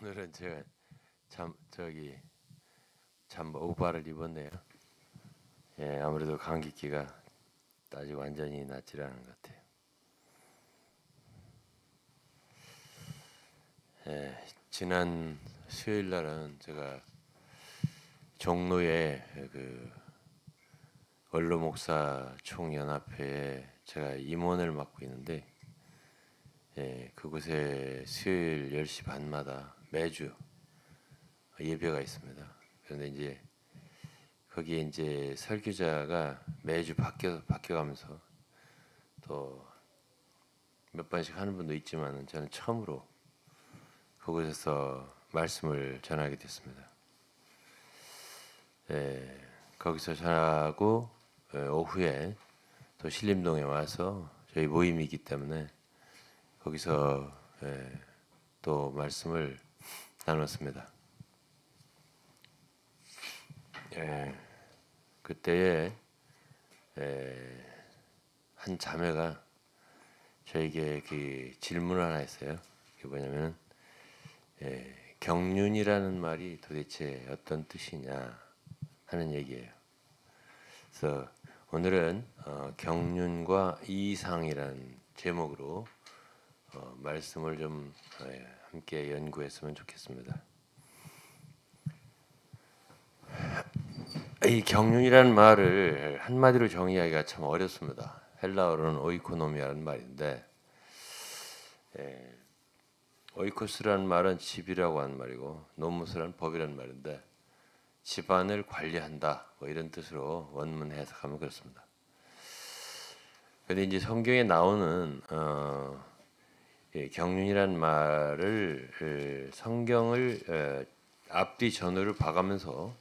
오늘은 제가 참 오바를 입었네요. 예, 아무래도 감기기가 아직 완전히 낫질 않은 것 같아요. 예, 지난 수요일 날은 제가 종로에 그 원로 목사 총연합회에 제가 임원을 맡고 있는데, 예, 그곳에 수요일 10시 반마다 매주 예배가 있습니다. 그런데 이제 거기에 이제 설교자가 매주 바뀌어가면서 또 몇 번씩 하는 분도 있지만 저는 처음으로 그곳에서 말씀을 전하게 됐습니다. 거기서 전하고 오후에 또 신림동에 와서 저희 모임이 있기 때문에 거기서 또 말씀을 나눴습니다. 그때에 한 자매가 저에게 그 질문을 하나 했어요. 그게 뭐냐면 경륜이라는 말이 도대체 어떤 뜻이냐 하는 얘기예요. 그래서 오늘은 경륜과 이상이라는 제목으로 말씀을 좀 함께 연구했으면 좋겠습니다. 이 경륜이라는 말을 한마디로 정의하기가 참 어렵습니다. 헬라어로는 오이코노미아라는 말인데, 오이코스라는 말은 집이라고 하는 말이고 노무스라는 법이라는 말인데 집안을 관리한다 뭐 이런 뜻으로 원문 해석하면 그렇습니다. 그런데 이제 성경에 나오는 경륜이라는 말을 성경을 앞뒤 전후를 봐가면서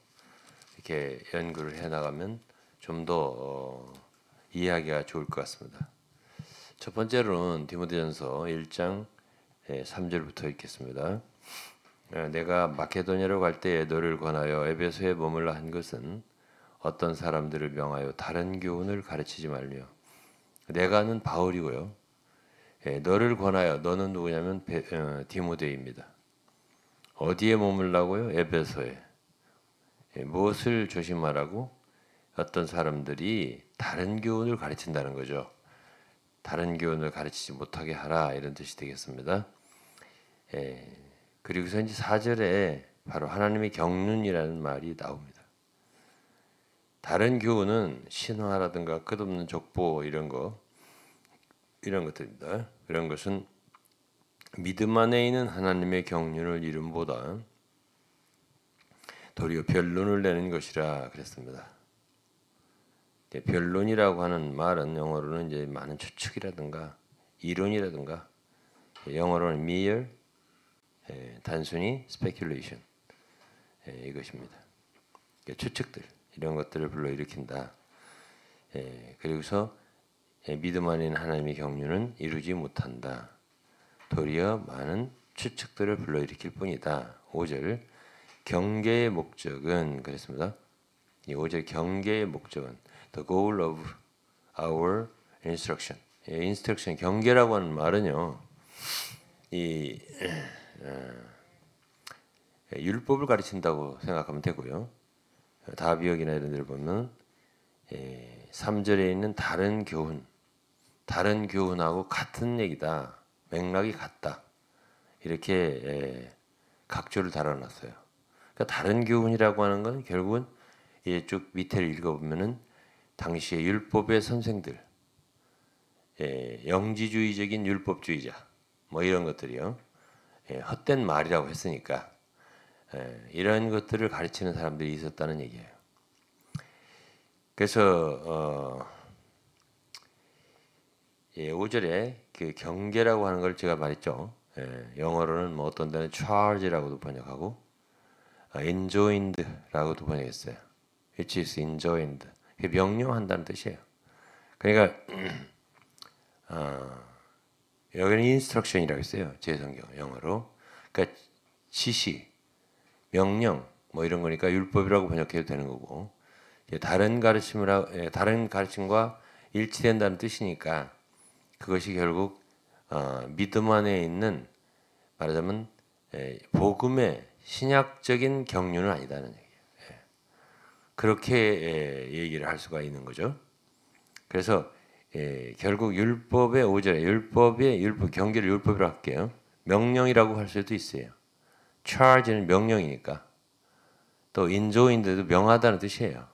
이렇게 연구를 해나가면 좀 더 이해하기가 좋을 것 같습니다. 첫 번째로는 디모데전서 1장 3절부터 읽겠습니다. 내가 마케도냐로 갈 때에 너를 권하여 에베소에 머물라 한 것은 어떤 사람들을 명하여 다른 교훈을 가르치지 말며 내가는 바울이고요. 너를 권하여 너는 누구냐면 디모데입니다. 어디에 머물라고요? 에베소에. 무엇을 조심하라고? 어떤 사람들이 다른 교훈을 가르친다는 거죠. 다른 교훈을 가르치지 못하게 하라 이런 뜻이 되겠습니다. 그리고서 이제 4절에 바로 하나님의 경륜이라는 말이 나옵니다. 다른 교훈은 신화라든가 끝없는 족보 이런 것들입니다. 그런 것은 믿음 안에 있는 하나님의 경륜을 이름보다 도리어 변론을 내는 것이라 그랬습니다. 변론이라고 하는 말은 영어로는 이제 많은 추측이라든가 이론이라든가 영어로는 mere 단순히 speculation 이것입니다. 추측들 이런 것들을 불러일으킨다. 그리고서 믿음 안에 있는 하나님의 경륜은 이루지 못한다. 도리어 많은 추측들을 불러일으킬 뿐이다. 5절 경계의 목적은 그랬습니다. 이 5절 경계의 목적은 the goal of our instruction. instruction 경계라고 하는 말은요. 이 율법을 가르친다고 생각하면 되고요. 다비역이나 이런 데를 보면 3절에 있는 다른 교훈하고 같은 얘기다. 맥락이 같다. 이렇게 각조를 달아놨어요. 그러니까 다른 교훈이라고 하는 건 결국은 쭉 밑에를 읽어보면은 당시의 율법의 선생들, 영지주의적인 율법주의자, 뭐 이런 것들이요. 헛된 말이라고 했으니까 이런 것들을 가르치는 사람들이 있었다는 얘기예요. 그래서 5절에 그 경계라고 하는 걸 제가 말했죠. 영어로는 뭐 어떤 데는 charge라고도 번역하고 enjoined라고도 번역했어요. Which is enjoined. 명령한다는 뜻이에요. 그러니까 여기는 instruction이라고 했어요. 제 성경 영어로. 그러니까 지시, 명령 뭐 이런 거니까 율법이라고 번역해도 되는 거고 다른 가르침과 일치된다는 뜻이니까 그것이 결국 믿음 안에 있는 말하자면 복음의 신약적인 경륜은 아니다는 얘기예요. 그렇게 얘기를 할 수가 있는 거죠. 그래서 결국 율법의 5절에 율법 경계를 율법이라고 할게요. 명령이라고 할 수도 있어요. charge는 명령이니까. 또 인조인데도 명하다는 뜻이에요.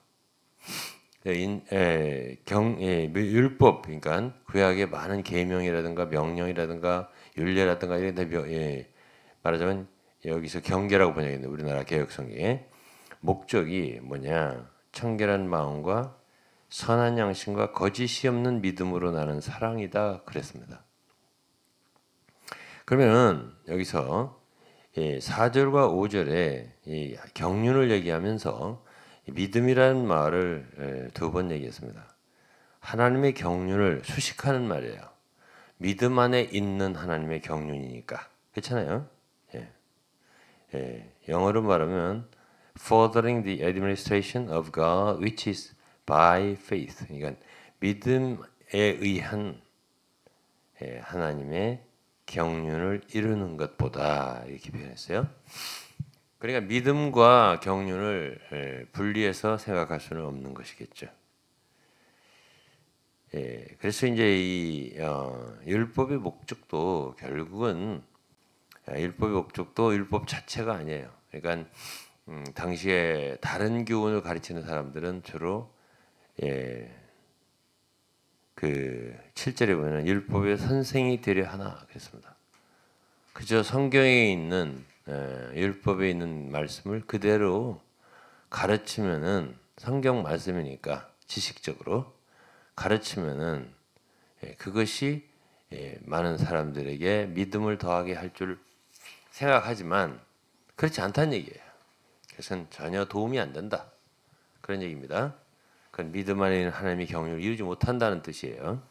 율법 그러니까 구약의 많은 계명이라든가 명령이라든가 율례라든가 이런 데 말하자면 여기서 경계라고 번역했는데 우리나라 개혁성경에 목적이 뭐냐? 청결한 마음과 선한 양심과 거짓이 없는 믿음으로 나는 사랑이다 그랬습니다. 그러면은 여기서 4절과 5절에 이 경륜을 얘기하면서 믿음이라는 말을 2번 얘기했습니다. 하나님의 경륜을 수식하는 말이에요. 믿음 안에 있는 하나님의 경륜이니까. 그렇잖아요? 영어로 말하면 furthering the administration of God which is by faith. 그러니까 믿음에 의한 하나님의 경륜을 이루는 것보다 이렇게 표현했어요. 그러니까 믿음과 경륜을 분리해서 생각할 수는 없는 것이겠죠. 그래서 이제 이 율법의 목적도 결국은 율법의 목적도 율법 자체가 아니에요. 그러니까 당시에 다른 교훈을 가르치는 사람들은 주로 그 7절에 보면 율법의 선생이 되려 하나 그랬습니다. 그저 성경에 있는 율법에 있는 말씀을 그대로 가르치면은 성경 말씀이니까 지식적으로 가르치면은 그것이 많은 사람들에게 믿음을 더하게 할 줄 생각하지만 그렇지 않다는 얘기예요. 그것은 전혀 도움이 안 된다. 그런 얘기입니다. 그건 믿음 안에 있는 하나님의 경륜을 이루지 못한다는 뜻이에요.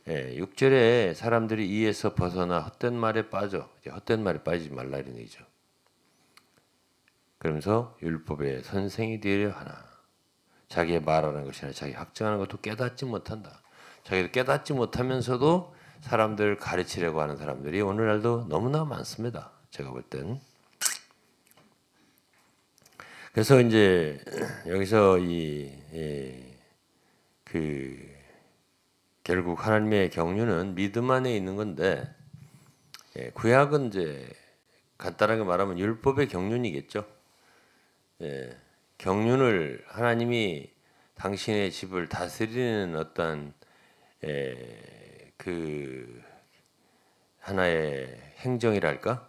6절에 사람들이 이에서 벗어나 헛된 말에 빠져 헛된 말에 빠지지 말라 이런 얘기죠. 그러면서 율법의 선생이 되려 하나 자기의 말하는 것이나 자기 확증하는 것도 깨닫지 못한다. 자기도 깨닫지 못하면서도 사람들을 가르치려고 하는 사람들이 오늘날도 너무나 많습니다. 제가 볼 땐. 그래서 이제 여기서 결국 하나님의 경륜은 믿음 안에 있는 건데 구약은 이제 간단하게 말하면 율법의 경륜이겠죠. 경륜을 하나님이 당신의 집을 다스리는 어떤 그 하나의 행정이랄까,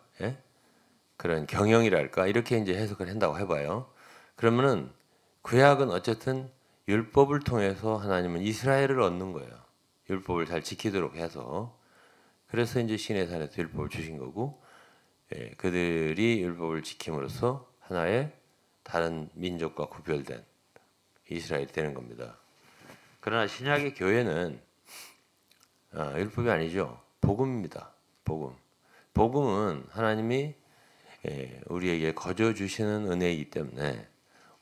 그런 경영이랄까 이렇게 이제 해석을 한다고 해봐요. 그러면은 구약은 어쨌든 율법을 통해서 하나님은 이스라엘을 얻는 거예요. 율법을 잘 지키도록 해서. 그래서 이제 시내산에서 율법을 주신 거고, 그들이 율법을 지킴으로써 하나의 다른 민족과 구별된 이스라엘이 되는 겁니다. 그러나 신약의 교회는 율법이 아니죠. 복음입니다. 복음. 복음은 하나님이 우리에게 거저 주시는 은혜이기 때문에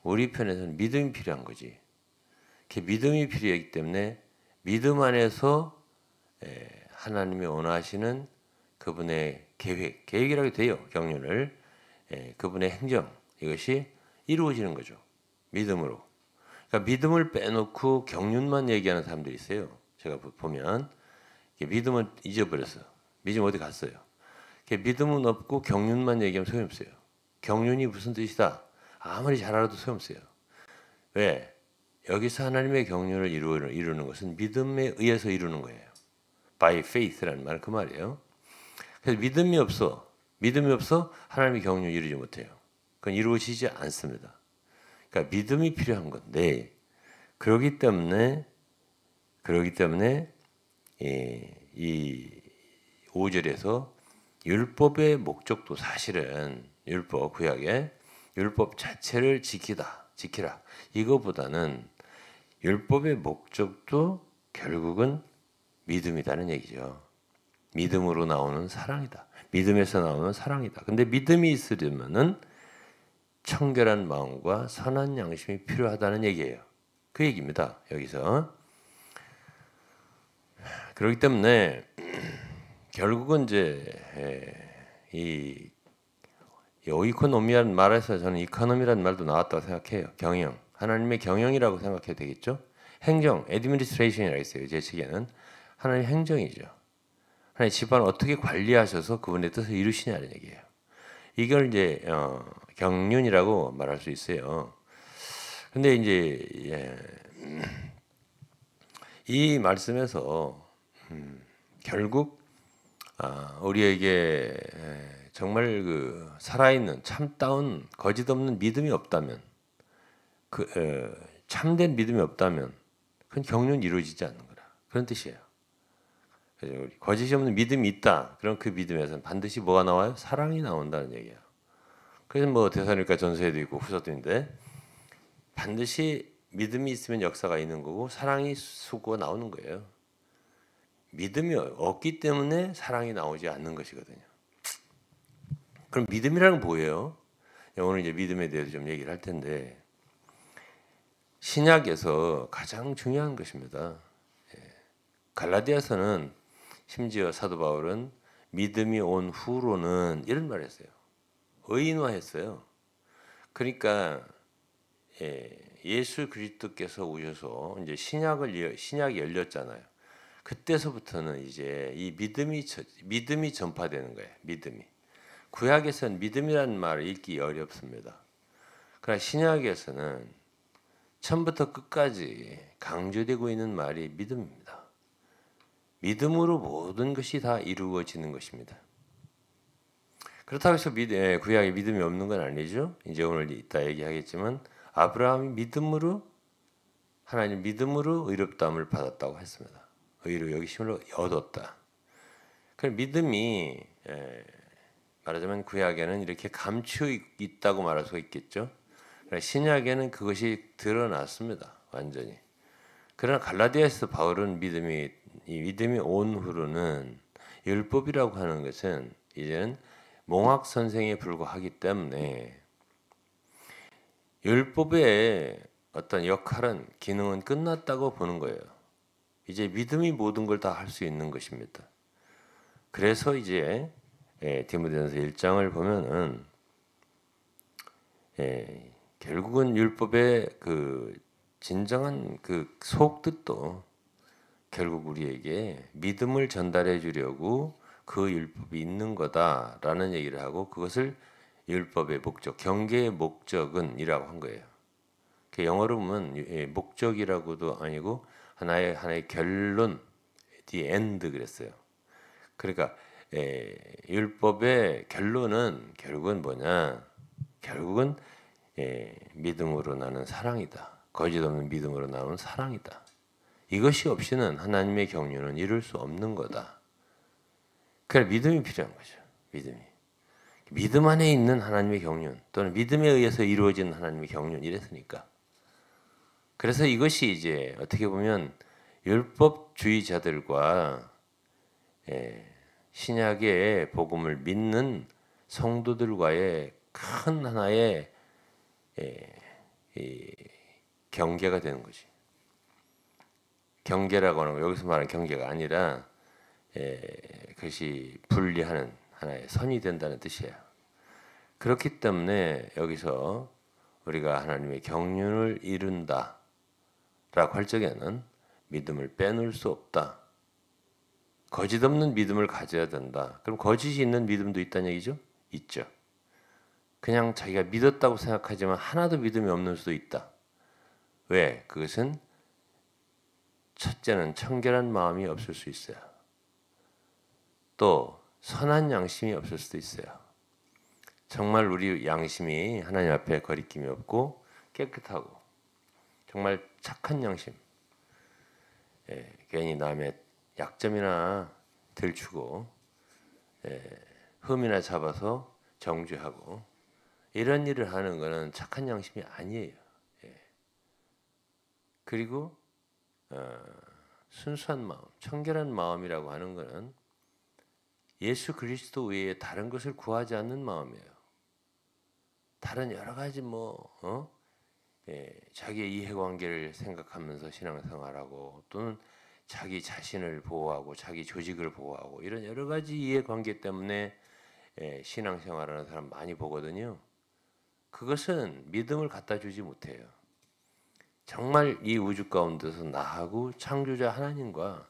우리 편에서는 믿음이 필요한 거지. 믿음이 필요하기 때문에 믿음 안에서 하나님이 원하시는 그분의 계획이라고 돼요. 경륜을 그분의 행정 이것이 이루어지는 거죠. 믿음으로. 그러니까 믿음을 빼놓고 경륜만 얘기하는 사람들이 있어요. 제가 보면 믿음은 잊어버렸어요. 믿음 어디 갔어요? 믿음은 없고 경륜만 얘기하면 소용없어요. 경륜이 무슨 뜻이다? 아무리 잘 알아도 소용없어요. 왜? 여기서 하나님의 경륜을 이루는 것은 믿음에 의해서 이루는 거예요. By faith라는 말은 그 말이에요. 그래서 믿음이 없어 하나님의 경륜을 이루지 못해요. 그건 이루어지지 않습니다. 그러니까 믿음이 필요한 건데 그러기 때문에 이 5절에서 율법의 목적도 사실은 구약의 율법 자체를 지키라. 이거보다는 율법의 목적도 결국은 믿음이라는 얘기죠. 믿음으로 나오는 사랑이다. 믿음에서 나오는 사랑이다. 근데 믿음이 있으려면은 청결한 마음과 선한 양심이 필요하다는 얘기예요. 그 얘기입니다. 여기서. 그렇기 때문에 결국은 이제 이 오이코노미라는 말에서 저는 이코노미라는 말도 나왔다고 생각해요. 경영, 하나님의 경영이라고 생각해도 되겠죠. 행정, 애드미니스트레이션이라고 있어요. 제 책에는 하나님의 행정이죠. 하나님 집안을 어떻게 관리하셔서 그분의 뜻을 이루시냐는 얘기예요. 이걸 이제 경륜이라고 말할 수 있어요. 근데 이제 이 말씀에서 결국 우리에게 정말 그 살아있는 참다운 거짓 없는 믿음이 없다면 참된 믿음이 없다면 그건 경륜이 이루어지지 않는 거라 그런 뜻이에요. 그래서 우리 거짓이 없는 믿음이 있다. 그럼 그 믿음에서는 반드시 뭐가 나와요? 사랑이 나온다는 얘기예요. 그래서 뭐 데살로니가 전서에도 있고 후서도인데 반드시 믿음이 있으면 역사가 있는 거고 사랑이 솟고 나오는 거예요. 믿음이 없기 때문에 사랑이 나오지 않는 것이거든요. 그럼 믿음이라는 건 뭐예요? 오늘 이제 믿음에 대해서 좀 얘기를 할 텐데 신약에서 가장 중요한 것입니다. 갈라디아서는 심지어 사도 바울은 믿음이 온 후로는 이런 말을 했어요. 의인화했어요. 그러니까 예수 그리스도께서 오셔서 이제 신약이 열렸잖아요. 그때서부터는 이제 이 믿음이 전파되는 거예요. 믿음이. 구약에서는 믿음이라는 말을 읽기 어렵습니다. 그러나 신약에서는 처음부터 끝까지 강조되고 있는 말이 믿음입니다. 믿음으로 모든 것이 다 이루어지는 것입니다. 그렇다고 해서 구약에 믿음이 없는 건 아니죠. 이제 오늘 이따 얘기하겠지만 아브라함이 믿음으로 하나님 믿음으로 의롭다함을 받았다고 했습니다. 의로 여기심을 얻었다. 그 믿음이 말하자면 구약에는 이렇게 감추어 있다고 말할 수가 있겠죠. 신약에는 그것이 드러났습니다. 완전히. 그러나 갈라디아에서 바울은 믿음이 온 후로는 율법이라고 하는 것은 이제는 몽학 선생에 불과하기 때문에 율법의 어떤 역할은 기능은 끝났다고 보는 거예요. 이제 믿음이 모든 걸 다 할 수 있는 것입니다. 그래서 이제 디모데전서 1장을 보면은 결국은 율법의 그 진정한 그 속뜻도 결국 우리에게 믿음을 전달해 주려고 그 율법이 있는 거다라는 얘기를 하고 그것을 율법의 목적, 경계의 목적은이라고 한 거예요. 그 영어로 보면 목적이라고도 아니고 하나의 결론, the end 그랬어요. 그러니까 율법의 결론은 결국은 뭐냐? 결국은 믿음으로 나는 사랑이다. 거짓 없는 믿음으로 나오는 사랑이다. 이것이 없이는 하나님의 경륜은 이룰 수 없는 거다. 그래 믿음이 필요한 거죠. 믿음 안에 있는 하나님의 경륜 또는 믿음에 의해서 이루어지는 하나님의 경륜 이랬으니까. 그래서 이것이 이제 어떻게 보면 율법주의자들과 신약의 복음을 믿는 성도들과의 큰 하나의 경계가 되는 거지. 경계라고 하는 거 여기서 말하는 경계가 아니라 그것이 분리하는 하나의 선이 된다는 뜻이에요. 그렇기 때문에 여기서 우리가 하나님의 경륜을 이룬다라고 할 적에는 믿음을 빼놓을 수 없다. 거짓 없는 믿음을 가져야 된다. 그럼 거짓이 있는 믿음도 있다는 얘기죠? 있죠. 그냥 자기가 믿었다고 생각하지만 하나도 믿음이 없는 수도 있다. 왜? 그것은 첫째는 청결한 마음이 없을 수 있어요. 또 선한 양심이 없을 수도 있어요. 정말 우리 양심이 하나님 앞에 거리낌이 없고 깨끗하고 정말 착한 양심. 괜히 남의 약점이나 들추고 흠이나 잡아서 정죄하고 이런 일을 하는 것은 착한 양심이 아니에요. 그리고 순수한 마음, 청결한 마음이라고 하는 것은 예수 그리스도 외에 다른 것을 구하지 않는 마음이에요. 다른 여러 가지 자기의 이해관계를 생각하면서 신앙생활하고 또는 자기 자신을 보호하고 자기 조직을 보호하고 이런 여러 가지 이해관계 때문에 신앙생활하는 사람 많이 보거든요. 그것은 믿음을 갖다 주지 못해요. 정말 이 우주 가운데서 나하고 창조자 하나님과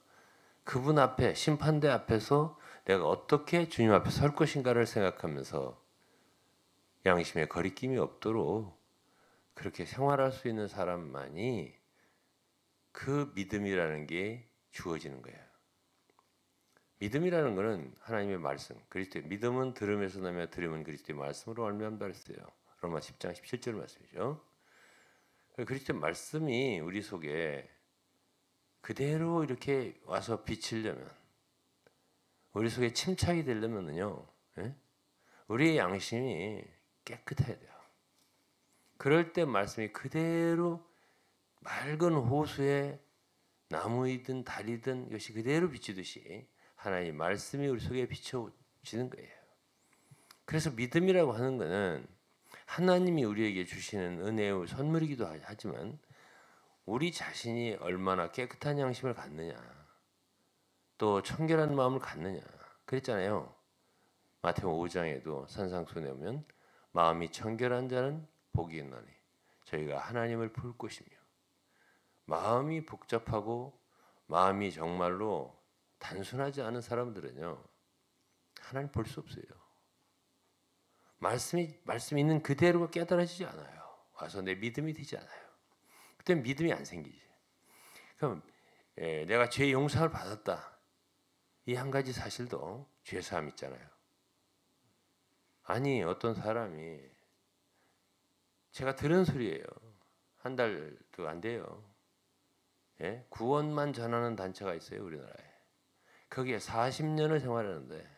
그분 앞에 심판대 앞에서 내가 어떻게 주님 앞에 설 것인가를 생각하면서 양심에 거리낌이 없도록 그렇게 생활할 수 있는 사람만이 그 믿음이라는 게 주어지는 거예요. 믿음이라는 것은 하나님의 말씀, 그리스도의 믿음은 들음에서 나며 들음은 그리스도의 말씀으로 말미암다 했어요. 로마 10장 17절 말씀이죠. 그리스도의 말씀이 우리 속에 그대로 이렇게 와서 비치려면, 우리 속에 침착이 되려면요, 우리의 양심이 깨끗해야 돼요. 그럴 때 말씀이 그대로 맑은 호수에 나무이든 달이든 이것이 그대로 비치듯이 하나님의 말씀이 우리 속에 비춰지는 거예요. 그래서 믿음이라고 하는 것은 하나님이 우리에게 주시는 은혜의 선물이기도 하지만 우리 자신이 얼마나 깨끗한 양심을 갖느냐, 또 청결한 마음을 갖느냐 그랬잖아요. 마태복음 5장에도 산상수훈에 오면 마음이 청결한 자는 복이 있나니 저희가 하나님을 볼 것이며, 마음이 복잡하고 마음이 정말로 단순하지 않은 사람들은요 하나님 볼 수 없어요. 말씀이 있는 그대로가 깨달아지지 않아요. 와서 내 믿음이 되지 않아요. 그때 믿음이 안 생기지. 그럼 내가 죄 용서를 받았다, 이 한 가지 사실도 죄 사함 있잖아요. 아니 어떤 사람이, 제가 들은 소리예요. 한 달도 안 돼요. 구원만 전하는 단체가 있어요, 우리나라에. 거기에 40년을 생활하는데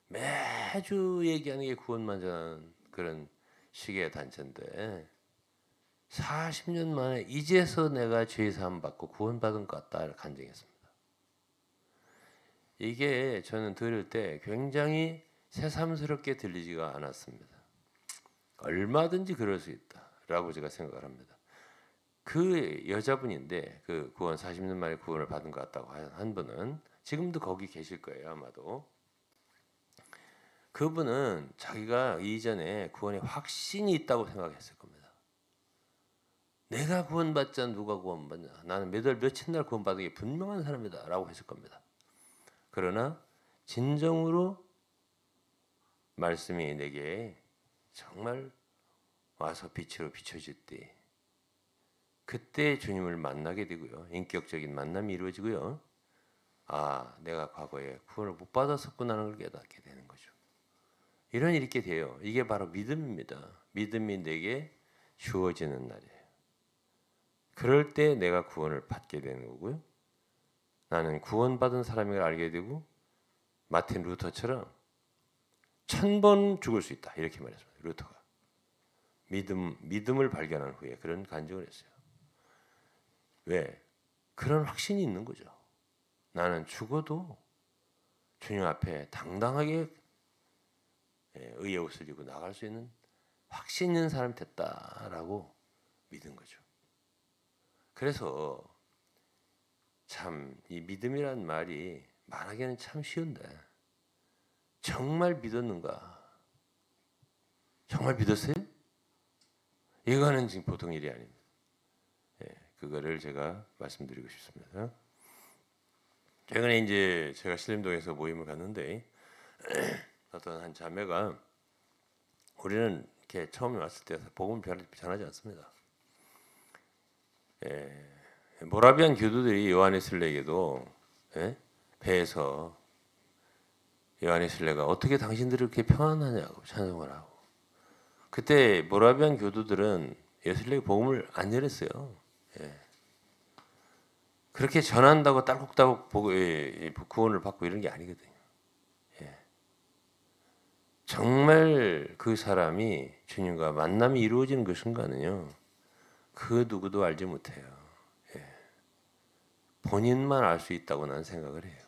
매주 얘기하는 게 구원만 전하는 그런 식의 단체인데 40년 만에 이제서 내가 죄 사함 받고 구원받은 것 같다 간증했습니다. 이게 저는 들을 때 굉장히 새삼스럽게 들리지가 않았습니다. 얼마든지 그럴 수 있다라고 제가 생각을 합니다. 그 여자분인데 그 구원 40년 만에 구원을 받은 것 같다고 한 분은 지금도 거기 계실 거예요, 아마도. 그분은 자기가 이전에 구원에 확신이 있다고 생각했을 겁니다. 내가 구원받지 않아 누가 구원받냐, 나는 몇 월 며칠 날 구원받은 게 분명한 사람이다 라고 했을 겁니다. 그러나 진정으로 말씀이 내게 정말 와서 빛으로 비춰질 때, 그때 주님을 만나게 되고요, 인격적인 만남이 이루어지고요, 아 내가 과거에 구원을 못 받았었구나는 걸 깨닫게 되는 거죠. 이런 일이 있게 돼요. 이게 바로 믿음입니다. 믿음이 내게 주어지는 날이에요. 그럴 때 내가 구원을 받게 되는 거고요, 나는 구원받은 사람임을 알게 되고 마틴 루터처럼 1000번 죽을 수 있다 이렇게 말했습니다. 루터가 믿음을 발견한 후에 그런 간증을 했어요. 왜? 그런 확신이 있는 거죠. 나는 죽어도 주님 앞에 당당하게 의의 옷을 입고 나갈 수 있는 확신 있는 사람이 됐다라고 믿은 거죠. 그래서 참 이 믿음이란 말이 말하기는 참 쉬운데 정말 믿었는가? 정말 믿었어요? 이거는 지금 보통 일이 아닙니다. 그거를 제가 말씀드리고 싶습니다. 최근에 이제 제가 신림동에서 모임을 갔는데 어떤 한 자매가, 우리는 이렇게 처음에 왔을 때 복음을 전하지 않습니다. 모라비안 교도들이 요하네슬레에게도 배에서 요하네슬레가 어떻게 당신들을 그렇게 평안하냐고 찬송을 하고, 그때 모라비안 교도들은 예술레 복음을 안 전했어요. 그렇게 전한다고 딸꾹딸꾹 구원을 받고 이런 게 아니거든요. 정말 그 사람이 주님과 만남이 이루어지는 그 순간은요, 그 누구도 알지 못해요. 본인만 알 수 있다고 나는 생각을 해요.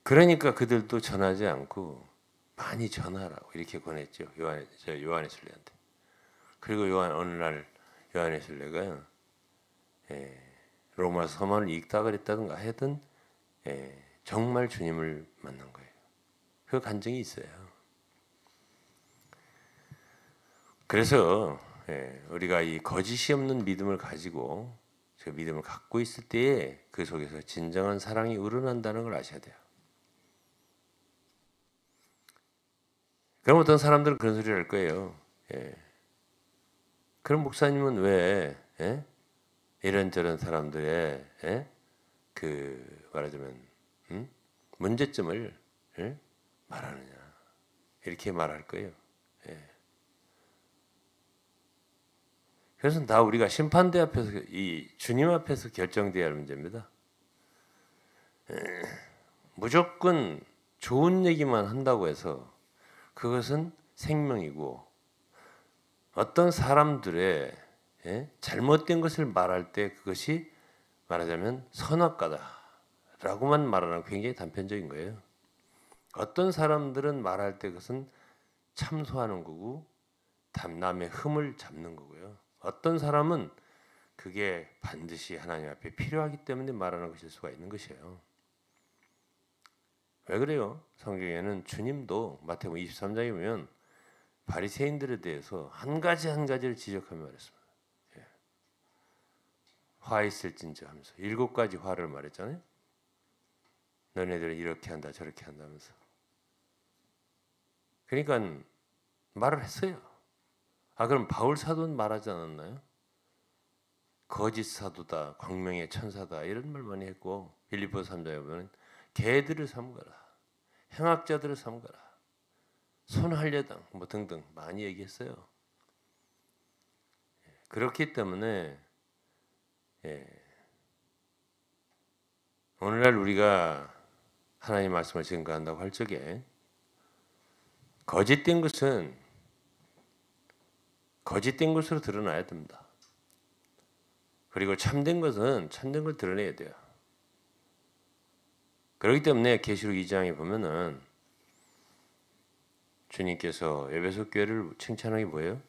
그러니까 그들도 전하지 않고 많이 전하라고 이렇게 권했죠. 요한의술레한테. 그리고 어느 날 요한의술레가 로마서 서만을 읽다 그랬다든가 하여튼 정말 주님을 만난 거예요. 그 간증이 있어요. 그래서 우리가 이 거짓이 없는 믿음을 가지고 그 믿음을 갖고 있을 때에 그 속에서 진정한 사랑이 우러난다는 걸 아셔야 돼요. 그럼 어떤 사람들은 그런 소리를 할 거예요. 그럼 목사님은 왜 이런저런 사람들의 그 말하자면 문제점을 말하느냐 이렇게 말할 거예요. 그래서 다 우리가 심판대 앞에서 이 주님 앞에서 결정돼야 할 문제입니다. 무조건 좋은 얘기만 한다고 해서 그것은 생명이고 어떤 사람들의 잘못된 것을 말할 때 그것이 말하자면 선악과다라고만 말하는 굉장히 단편적인 거예요. 어떤 사람들은 말할 때 그것은 참소하는 거고 남의 흠을 잡는 거고요. 어떤 사람은 그게 반드시 하나님 앞에 필요하기 때문에 말하는 것일 수가 있는 것이에요. 왜 그래요? 성경에는 주님도 마태복음 23장에 보면 바리새인들에 대해서 한 가지 한 가지를 지적하며 말했습니다. 화 있을진저 하면서 7가지 화를 말했잖아요. 너네들은 이렇게 한다 저렇게 한다면서. 그러니까 말을 했어요. 그럼 바울 사도는 말하지 않았나요? 거짓 사도다, 광명의 천사다 이런 말 많이 했고 빌립보서 3장에 보면 개들을 삼가라, 행악자들을 삼가라, 손할려당 뭐 등등 많이 얘기했어요. 그렇기 때문에 오늘날 우리가 하나님 말씀을 증거한다고 할 적에 거짓된 것은 거짓된 것으로 드러나야 됩니다. 그리고 참된 것은 참된 걸 드러내야 돼요. 그렇기 때문에 계시록 2장에 보면은 주님께서 에베소 교회를 칭찬한 게 뭐예요?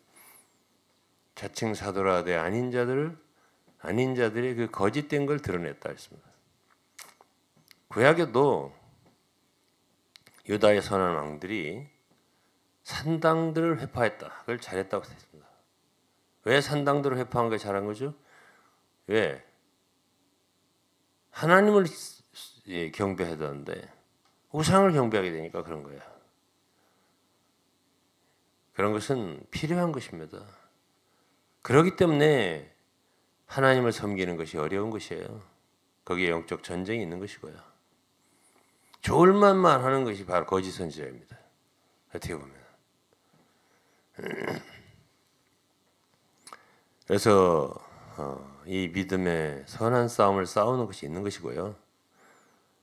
자칭 사도라 하되 아닌 자들의 그 거짓된 걸 드러냈다 했습니다. 구약에도 유다의 선한 왕들이 산당들을 회파했다. 그걸 잘했다고 했습니다. 왜 산당들을 회파한 걸 잘한 거죠? 왜? 하나님을 경배해야 되는데 우상을 경배하게 되니까 그런 거야. 그런 것은 필요한 것입니다. 그렇기 때문에 하나님을 섬기는 것이 어려운 것이에요. 거기에 영적 전쟁이 있는 것이고요. 좋을 만만 하는 것이 바로 거짓 선지자입니다. 어떻게 보면. 그래서 이 믿음의 선한 싸움을 싸우는 것이 있는 것이고요.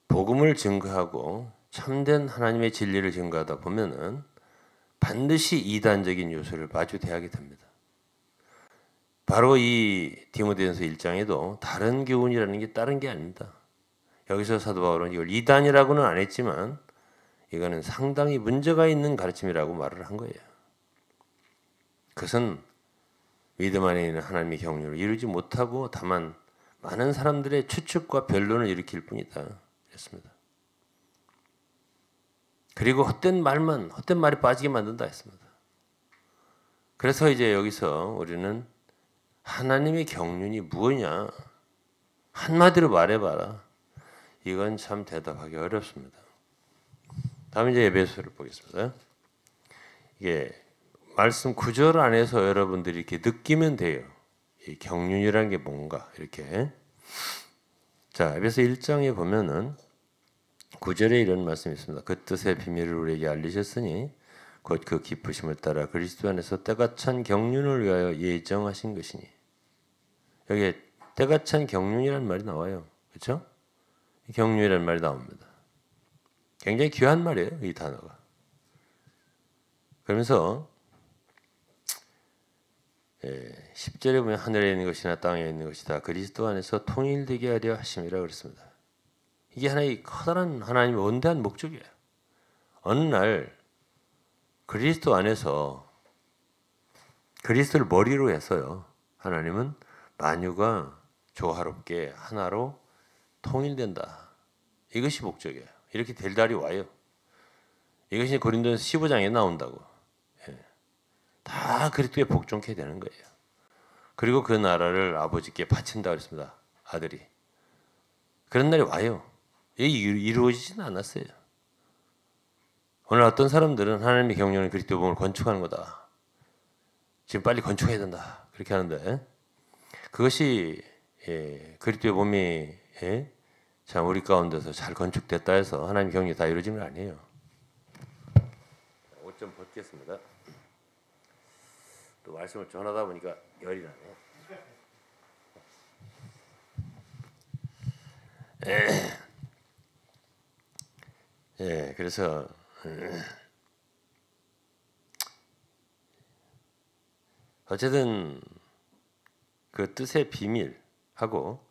복음을 증거하고 참된 하나님의 진리를 증거하다 보면은 반드시 이단적인 요소를 마주대하게 됩니다. 바로 이 디모데전서 1장에도 다른 교훈이라는 게 다른 게 아닙니다. 여기서 사도 바울은 이걸 이단이라고는 안 했지만 이거는 상당히 문제가 있는 가르침이라고 말을 한 거예요. 그것은 믿음 안에 있는 하나님의 경륜을 이루지 못하고 다만 많은 사람들의 추측과 변론을 일으킬 뿐이다. 했습니다. 그리고 헛된 말에 빠지게 만든다 했습니다. 그래서 이제 여기서 우리는 하나님의 경륜이 무엇이냐? 한마디로 말해봐라. 이건 참 대답하기 어렵습니다. 다음 이제 에베소서를 보겠습니다. 이게 말씀 9절 안에서 여러분들이 이렇게 느끼면 돼요. 이 경륜이라는 게 뭔가 이렇게. 자, 에베소 1장에 보면은 9절에 이런 말씀이 있습니다. 그 뜻의 비밀을 우리에게 알리셨으니 곧 그 기쁘심을 따라 그리스도 안에서 때가 찬 경륜을 위하여 예정하신 것이니. 여기에 때가 찬 경륜이라는 말이 나와요. 그렇죠? 경륜이라는 말이 나옵니다. 굉장히 귀한 말이에요. 이 단어가. 그러면서 10절에 보면 하늘에 있는 것이나 땅에 있는 것이 다 그리스도 안에서 통일되게 하려 하심이라 그랬습니다. 이게 하나의 커다란 하나님의 원대한 목적이에요. 어느 날 그리스도 안에서 그리스도를 머리로 해서요. 하나님은 만유가 조화롭게 하나로 통일된다. 이것이 목적이에요. 이렇게 될 날이 와요. 이것이 고린도서 15장에 나온다고. 다 그리스도에 복종케 되는 거예요. 그리고 그 나라를 아버지께 바친다 그랬습니다. 아들이. 그런 날이 와요. 이게 이루어지지는 않았어요. 오늘 어떤 사람들은 하나님의 경륜은 그리스도의 몸을 건축하는 거다. 지금 빨리 건축해야 된다. 그렇게 하는데 그것이 그리스도의 몸이 참 우리 가운데서 잘 건축됐다 해서 하나님의 경륜이 다 이루어지는 건 아니에요. 옷 좀 벗겠습니다. 또 말씀을 전하다 보니까 열이 나네요. 그래서 어쨌든 그 뜻의 비밀하고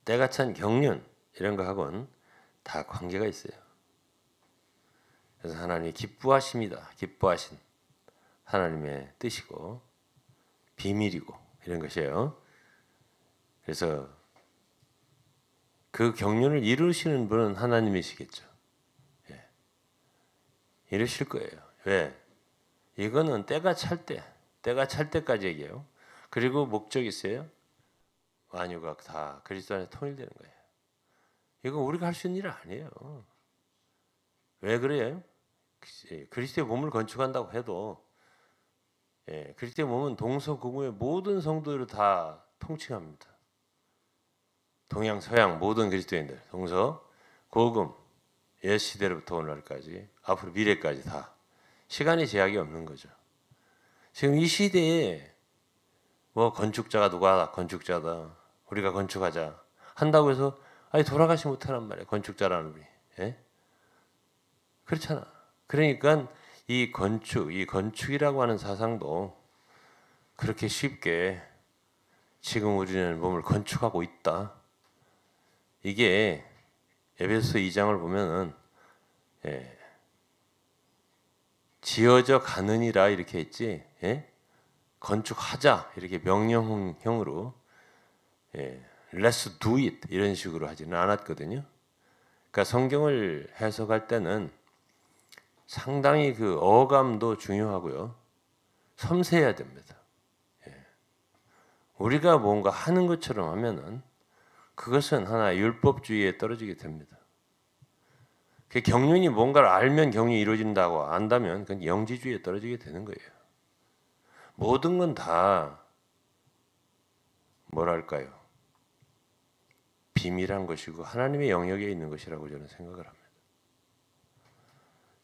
때가 찬 경륜 이런 거하고는 다 관계가 있어요. 그래서 하나님이 기뻐하십니다. 기뻐하신 하나님의 뜻이고 비밀이고 이런 것이에요. 그래서 그 경륜을 이루시는 분은 하나님이시겠죠. 이루실 거예요. 왜? 이거는 때가 찰 때까지 얘기해요. 그리고 목적이 있어요. 만유가 다 그리스도 안에 통일되는 거예요. 이거 우리가 할 수 있는 일 아니에요. 왜 그래요? 그리스도의 몸을 건축한다고 해도 그리스도의 몸은 동서고금의 모든 성도를 다 통칭합니다. 동양, 서양 모든 그리스도인들, 동서, 고금, 옛 시대로부터 오늘날까지, 앞으로 미래까지 다 시간의 제약이 없는 거죠. 지금 이 시대에 뭐 건축자가 누가 건축자다, 우리가 건축하자 한다고 해서 아니 돌아가시 못하란 말이에요. 건축자라는 분이. 그렇잖아. 그러니까 이 건축이라고 하는 사상도 그렇게 쉽게 지금 우리는 몸을 건축하고 있다. 이게 에베소서 2장을 보면은 지어져 가느니라 이렇게 했지, 건축하자 이렇게 명령형으로 Let's do it 이런 식으로 하지는 않았거든요. 그러니까 성경을 해석할 때는 상당히 그 어감도 중요하고요, 섬세해야 됩니다. 우리가 뭔가 하는 것처럼 하면은 그것은 하나의 율법주의에 떨어지게 됩니다. 그 경륜이 뭔가를 알면 경륜이 이루어진다고 안다면 그건 영지주의에 떨어지게 되는 거예요. 모든 건 다 뭐랄까요? 비밀한 것이고 하나님의 영역에 있는 것이라고 저는 생각을 합니다.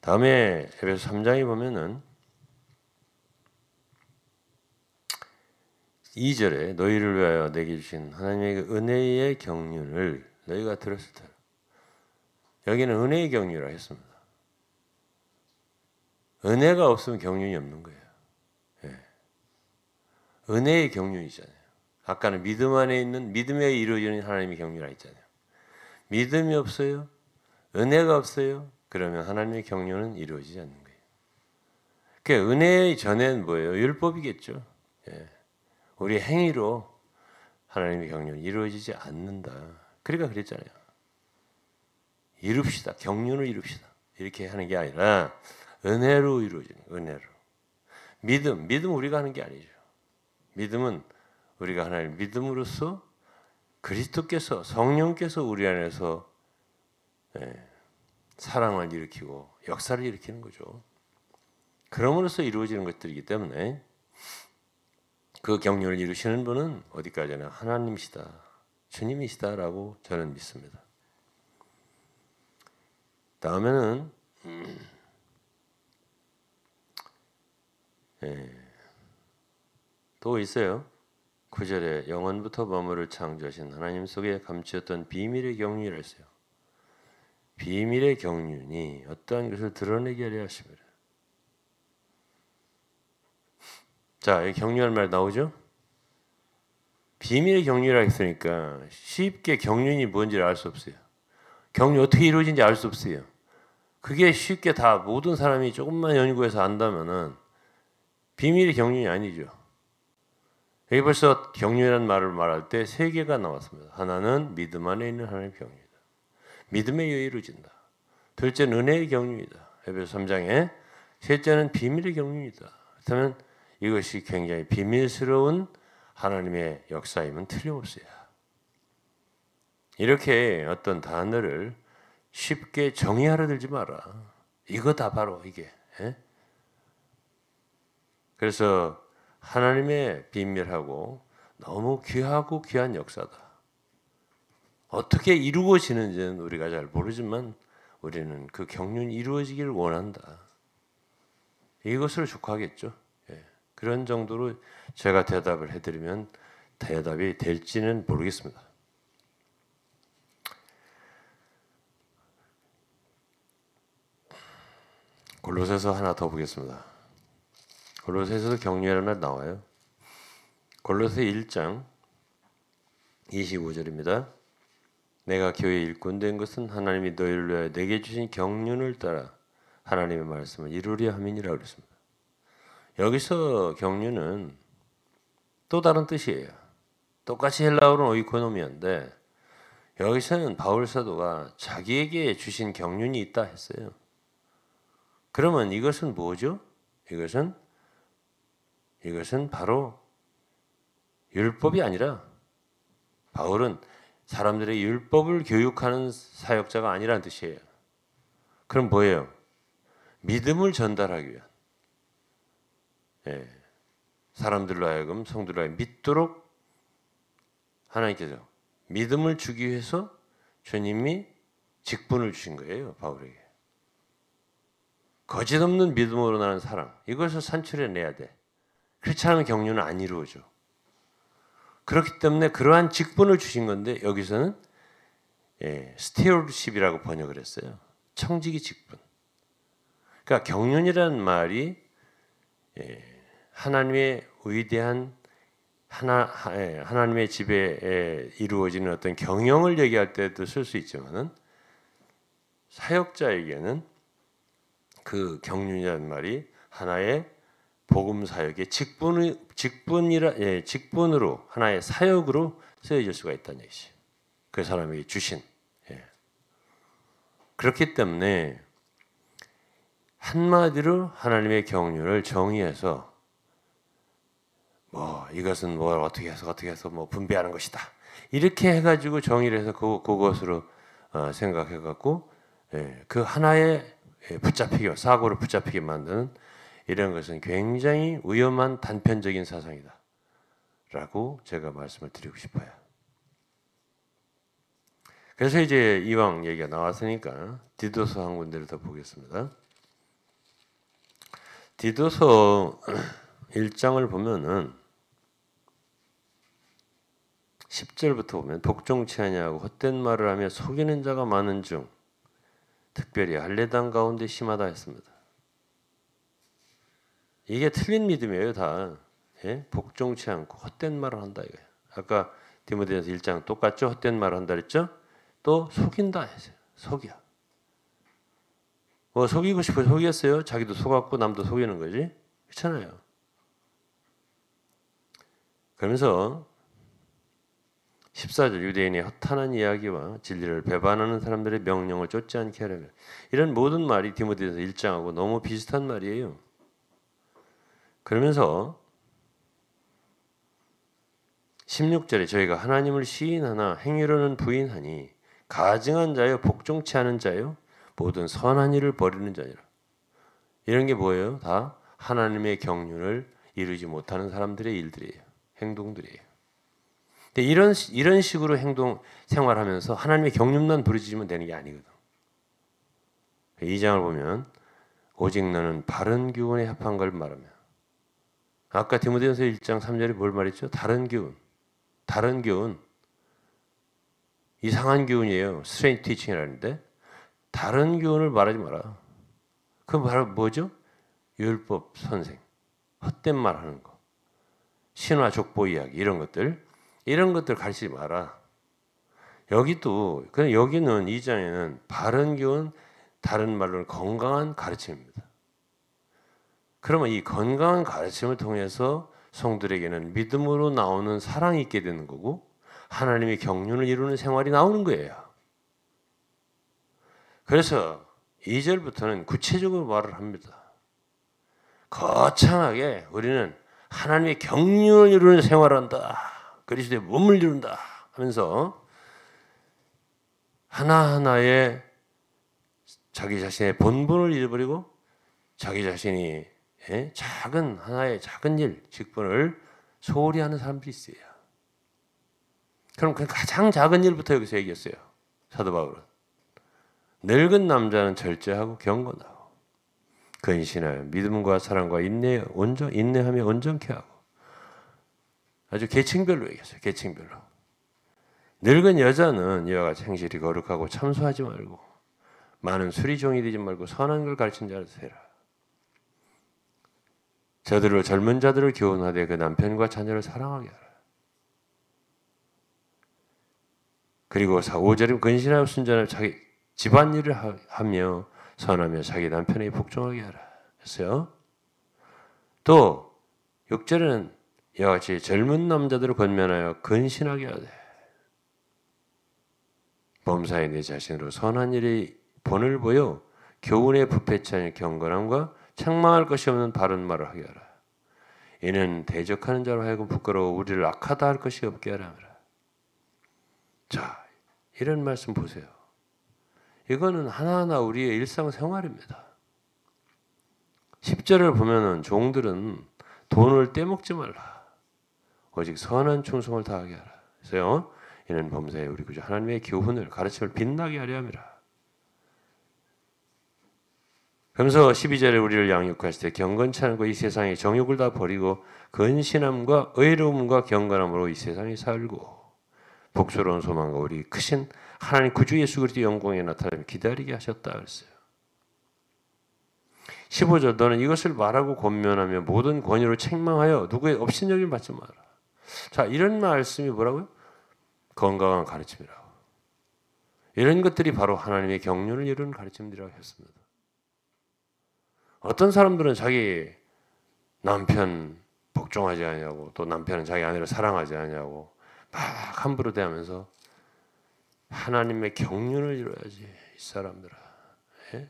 다음에 에베소 3장에 보면은 2절에 너희를 위하여 내게 주신 하나님의 그 은혜의 경륜을 너희가 들었을 때, 여기는 은혜의 경륜이라 했습니다. 은혜가 없으면 경륜이 없는 거예요. 은혜의 경륜이잖아요. 아까는 믿음 안에 있는 믿음에 이루어지는 하나님의 경륜이라 했잖아요. 믿음이 없어요, 은혜가 없어요, 그러면 하나님의 경륜은 이루어지지 않는 거예요. 그 은혜의 전에는 뭐예요? 율법이겠죠. 우리 행위로 하나님의 경륜이 이루어지지 않는다. 그러니까 그랬잖아요. 이룹시다. 경륜을 이룹시다. 이렇게 하는 게 아니라 은혜로 이루어지는 거예요. 은혜로. 믿음 우리가 하는 게 아니죠. 믿음은 우리가 하나님을 믿음으로써 그리스도께서 성령께서 우리 안에서 사랑을 일으키고 역사를 일으키는 거죠. 그럼으로써 이루어지는 것들이기 때문에 그 경륜을 이루시는 분은 어디까지나 하나님이시다, 주님이시다라고 저는 믿습니다. 다음에는 또 있어요. 9절에 영원부터 범어를 창조하신 하나님 속에 감추었던 비밀의 경륜이라 했어요. 비밀의 경륜이 어떠한 것을 드러내게 하려 하심이라. 자, 이 경륜이라는 말 나오죠? 비밀의 경륜이라 했으니까 쉽게 경륜이 뭔지를 알 수 없어요. 경륜이 어떻게 이루어진지 알 수 없어요. 그게 쉽게 다 모든 사람이 조금만 연구해서 안다면은 비밀의 경륜이 아니죠. 여기 벌써 경륜이라는 말을 말할 때 세 개가 나왔습니다. 하나는 믿음 안에 있는 하나님의 경륜이다. 믿음에 의해 이루어진다. 둘째는 은혜의 경륜이다. 에베소 3장에 셋째는 비밀의 경륜이다. 그렇다면 이것이 굉장히 비밀스러운 하나님의 역사임은 틀림없어요. 이렇게 어떤 단어를 쉽게 정의하려 들지 마라. 이거다 바로 이게. 그래서 하나님의 비밀하고 너무 귀하고 귀한 역사다. 어떻게 이루어지는지는 우리가 잘 모르지만 우리는 그 경륜이 이루어지기를 원한다. 이것을 촉구하겠죠. 그런 정도로 제가 대답을 해드리면 대답이 될지는 모르겠습니다. 골로새서 하나 더 보겠습니다. 골로새서도 경륜이라는 말 나와요. 골로새 1장 25절입니다. 내가 교회의 일꾼 된 것은 하나님이 너희를 위하여 내게 주신 경륜을 따라 하나님의 말씀을 이루려 함이니라 그랬습니다. 여기서 경륜은 또 다른 뜻이에요. 똑같이 헬라어로는 오이코노미아인데 여기서는 바울 사도가 자기에게 주신 경륜이 있다 했어요. 그러면 이것은 뭐죠? 이것은 바로 율법이 아니라 바울은 사람들의 율법을 교육하는 사역자가 아니라는 뜻이에요. 그럼 뭐예요? 믿음을 전달하기 위한 사람들로 하여금 성도로 하여금 믿도록 하나님께서 믿음을 주기 위해서 주님이 직분을 주신 거예요. 바울에게. 거짓 없는 믿음으로 나는 사랑 이것을 산출해내야 돼. 그렇지 않으면 경륜은 안 이루어져. 그렇기 때문에 그러한 직분을 주신 건데 여기서는 스티어십이라고 번역을 했어요. 청지기 직분. 그러니까 경륜이라는 말이 하나님의 위대한 하나님의 집에 이루어지는 어떤 경영을 얘기할 때도 쓸 수 있지만은 사역자에게는 그 경륜이라는 말이 하나의 복음 사역의 직분으로 하나의 사역으로 쓰여질 수가 있다는 얘기죠. 그 사람에게 주신. 그렇기 때문에 한마디로 하나님의 경륜을 정의해서 이것은 뭘 어떻게 해서 뭐 분배하는 것이다. 이렇게 해가지고 정의를 해서 그것으로 생각해갖고 그 하나의 사고를 붙잡히게 만드는 이런 것은 굉장히 위험한 단편적인 사상이다. 라고 제가 말씀을 드리고 싶어요. 그래서 이제 이왕 얘기가 나왔으니까 디도서 한 군데를 더 보겠습니다. 디도서 1장을 보면은 10절부터 보면 독종치 아니하고 헛된 말을 하며 속이는 자가 많은 중 특별히 할례당 가운데 심하다 했습니다. 이게 틀린 믿음이에요, 다. 복종치 않고 헛된 말을 한다 이거예요. 아까 디모데전서 1장 똑같죠? 헛된 말을 한다 그랬죠? 또 속인다 했어요. 속여. 속이고 싶어 속였어요. 자기도 속았고 남도 속이는 거지. 그렇잖아요. 그러면서 14절 유대인의 허탄한 이야기와 진리를 배반하는 사람들의 명령을 쫓지 않게 하려면 이런 모든 말이 디모데전서 1장하고 너무 비슷한 말이에요. 그러면서 16절에 저희가 하나님을 시인하나 행위로는 부인하니 가증한 자요 복종치 않은 자요 모든 선한 일을 버리는 자니라. 이런 게 뭐예요? 다 하나님의 경륜을 이루지 못하는 사람들의 일들이에요. 행동들이에요. 근데 이런 식으로 생활하면서 하나님의 경륜만 부르짖으면 되는 게 아니거든. 2장을 보면 오직 너는 바른 교훈에 합한 걸 말하며 아까 디모데전서 1장 3절에 뭘 말했죠? 다른 교훈 이상한 교훈이에요. 스트레인지 티칭이라는데 다른 교훈을 말하지 마라. 그건 바로 뭐죠? 율법 선생, 헛된 말하는 거, 신화 족보 이야기 이런 것들 가르치지 마라. 여기도 여기는 2장에는 바른 교훈, 다른 말로는 건강한 가르침입니다. 그러면 이 건강한 가르침을 통해서 성들에게는 믿음으로 나오는 사랑이 있게 되는 거고 하나님의 경륜을 이루는 생활이 나오는 거예요. 그래서 2절부터는 구체적으로 말을 합니다. 거창하게 우리는 하나님의 경륜을 이루는 생활을 한다. 그리스도의 몸을 이룬다 하면서 하나하나의 자기 자신의 본분을 잃어버리고 자기 자신이 작은 하나의 작은 일, 직분을 소홀히 하는 사람들이 있어요. 그럼 그 가장 작은 일부터 여기서 얘기했어요. 사도 바울은. 늙은 남자는 절제하고 경건하고 근신하여 믿음과 사랑과 인내하며 온전케 하고 아주 계층별로 얘기했어요. 계층별로. 늙은 여자는 이와 같이 행실이 거룩하고 참소하지 말고 많은 술이 종이 되지 말고 선한 걸 가르친 자를 세라. 저들을 젊은 자들을 교훈하되 그 남편과 자녀를 사랑하게 하라. 그리고 5절에 근신하여 순전하여 자기 집안일을 하며 선하며 자기 남편에게 복종하게 하라 했어요. 또 6절에는 이와 같이 젊은 남자들을 권면하여 근신하게 하되 범사에 내 자신으로 선한 일에 본을 보여 교훈에 부패치 않을 경건함과 책망할 것이 없는 바른 말을 하게 하라. 이는 대적하는 자로 하여금 부끄러워 우리를 악하다 할 것이 없게 하라. 자, 이런 말씀 보세요. 이거는 하나하나 우리의 일상생활입니다. 10절을 보면은 종들은 돈을 떼먹지 말라. 오직 선한 충성을 다하게 하라. 그래서요. 이는 범사에 우리 구주 하나님의 교훈을 가르침을 빛나게 하려 함이라. 그러면서 12절에 우리를 양육하실 때 경건치 않고 이 세상의 정욕을 다 버리고 근신함과 의로움과 경건함으로 이 세상에 살고 복스러운 소망과 우리 크신 하나님 구주 예수 그리스도 영광에 나타나며 기다리게 하셨다 그랬어요. 15절 너는 이것을 말하고 권면하며 모든 권위로 책망하여 누구의 업신여김을 받지 마라. 자, 이런 말씀이 뭐라고요? 건강한 가르침이라고. 이런 것들이 바로 하나님의 경륜을 이루는 가르침들이라고 했습니다. 어떤 사람들은 자기 남편 복종하지 않냐고 또 남편은 자기 아내를 사랑하지 않냐고 막 함부로 대하면서 하나님의 경륜을 이루어야지 이 사람들아. 예?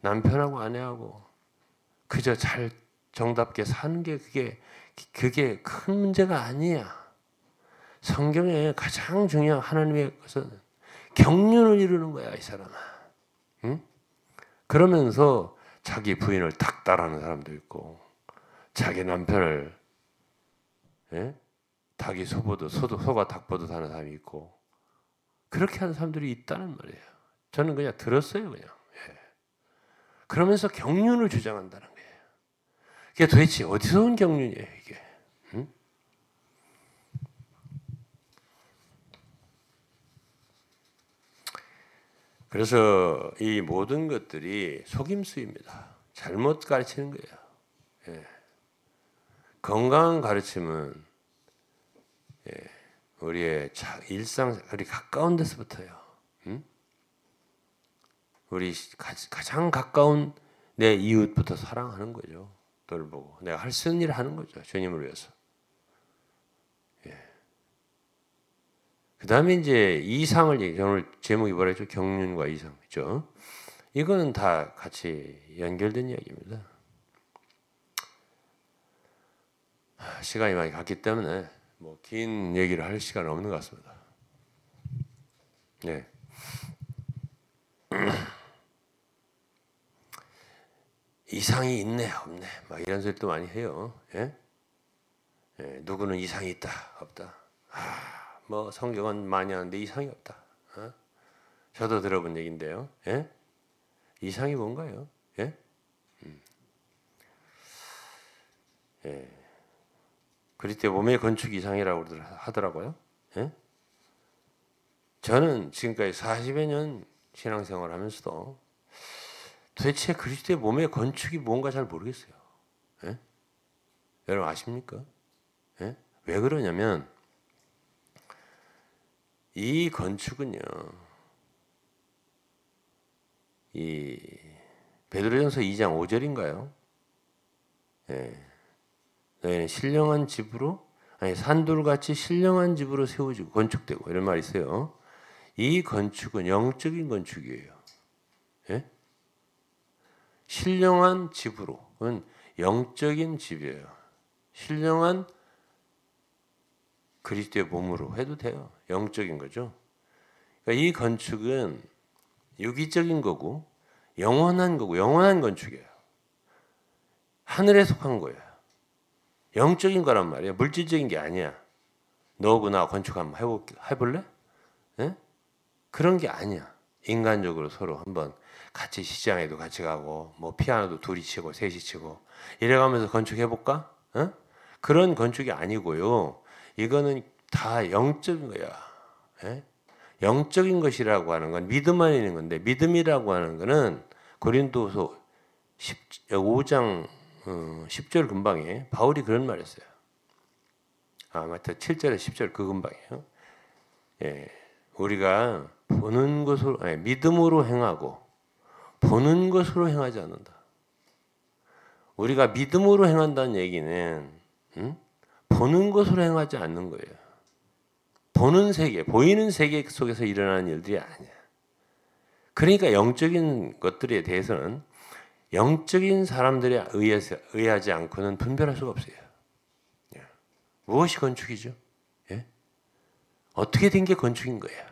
남편하고 아내하고 그저 잘 정답게 사는 게 그게 큰 문제가 아니야. 성경에 가장 중요한 하나님의 것은 경륜을 이루는 거야 이 사람아. 응? 그러면서 자기 부인을 탁 따라하는 사람도 있고 자기 남편을 닭이 소가 닭 보듯 하는 사람이 있고 그렇게 하는 사람들이 있다는 말이에요. 저는 그냥 들었어요 그냥. 예. 그러면서 경륜을 주장한다는 거예요. 이게 도대체 어디서 온 경륜이에요 이게. 응? 그래서 이 모든 것들이 속임수입니다. 잘못 가르치는 거예요. 예. 건강한 가르침은 우리의 일상, 우리 가까운 데서부터요. 응? 우리 가장 가까운 내 이웃부터 사랑하는 거죠. 돌보고 내가 할 수 있는 일을 하는 거죠. 주님을 위해서. 그 다음에 이제 이상을 오늘 제목이 뭐라 했죠? 경륜과 이상. 그죠? 이거는 다 같이 연결된 이야기입니다. 시간이 많이 갔기 때문에 뭐 긴 얘기를 할 시간은 없는 것 같습니다. 네. 이상이 있네, 없네. 막 이런 소리도 많이 해요. 예? 예, 누구는 이상이 있다, 없다. 뭐 성경은 많이 하는데 이상이 없다. 저도 들어본 얘기인데요. 예? 이상이 뭔가요? 예? 예. 그리스도의 몸의 건축 이상이라고 하더라고요. 예? 저는 지금까지 40여 년 신앙생활을 하면서도 도대체 그리스도의 몸의 건축이 뭔가 잘 모르겠어요. 예? 여러분 아십니까? 예? 왜 그러냐면 이 건축은요. 이 베드로전서 2장 5절인가요? 예. 너희는 신령한 집으로 아니 산돌같이 신령한 집으로 세워지고 건축되고 이런 말이 있어요. 이 건축은 영적인 건축이에요. 예? 신령한 집으로 그건 영적인 집이에요. 신령한 그리스도의 몸으로 해도 돼요. 영적인 거죠. 그러니까 이 건축은 유기적인 거고 영원한 거고 영원한 건축이에요. 하늘에 속한 거예요. 영적인 거란 말이에요. 물질적인 게 아니야. 너하고 나 건축 한번 해볼래? 예? 그런 게 아니야. 인간적으로 서로 한번 같이 시장에도 같이 가고 뭐 피아노도 둘이 치고 셋이 치고 이래가면서 건축해볼까? 어? 그런 건축이 아니고요. 이거는 다 영적인 거야. 예? 영적인 것이라고 하는 건 믿음 안에 있는 건데 믿음이라고 하는 거는 고린도서 5장 10절 근방에 바울이 그런 말 했어요. 맞다. 7절에 10절 그 근방이에요. 예, 우리가 보는 것으로 믿음으로 행하고 보는 것으로 행하지 않는다. 우리가 믿음으로 행한다는 얘기는 보는 것으로 행하지 않는 거예요. 보는 세계, 보이는 세계 속에서 일어나는 일들이 아니야. 그러니까 영적인 것들에 대해서는 영적인 사람들에 의하지 않고는 분별할 수가 없어요. 무엇이 건축이죠? 예? 어떻게 된 게 건축인 거예요?